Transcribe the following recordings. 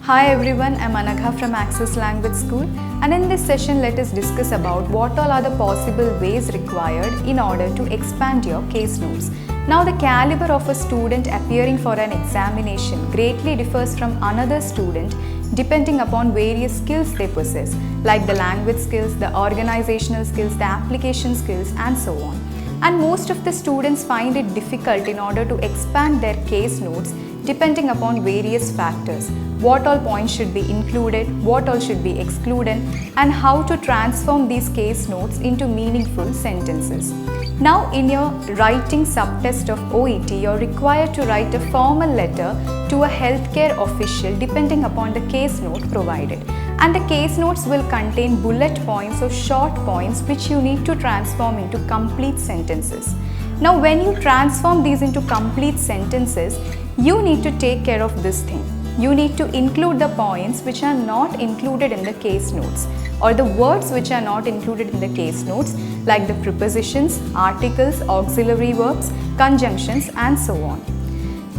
Hi everyone, I'm Anagha from Access Language School, and in this session let us discuss about what all are the possible ways required in order to expand your case notes. Now the caliber of a student appearing for an examination greatly differs from another student depending upon various skills they possess, like the language skills, the organizational skills, the application skills, and so on. And most of the students find it difficult in order to expand their case notes depending upon various factors. What all points should be included, what all should be excluded, and how to transform these case notes into meaningful sentences. Now in your writing subtest of OET, you're required to write a formal letter to a healthcare official depending upon the case note provided. And the case notes will contain bullet points or short points which you need to transform into complete sentences. Now when you transform these into complete sentences, you need to take care of this thing. You need to include the points which are not included in the case notes, or the words which are not included in the case notes, like the prepositions, articles, auxiliary verbs, conjunctions, and so on.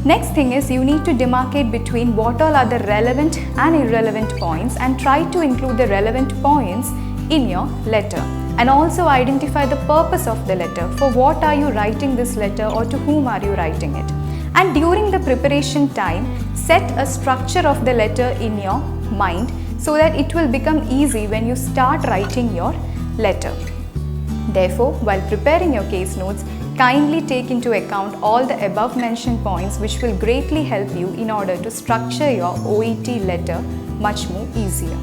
Next thing is you need to demarcate between what all are the relevant and irrelevant points and try to include the relevant points in your letter. And also identify the purpose of the letter. For what are you writing this letter, or to whom are you writing it? And during the preparation time, set a structure of the letter in your mind so that it will become easy when you start writing your letter. Therefore, while preparing your case notes, kindly take into account all the above mentioned points which will greatly help you in order to structure your OET letter much more easier.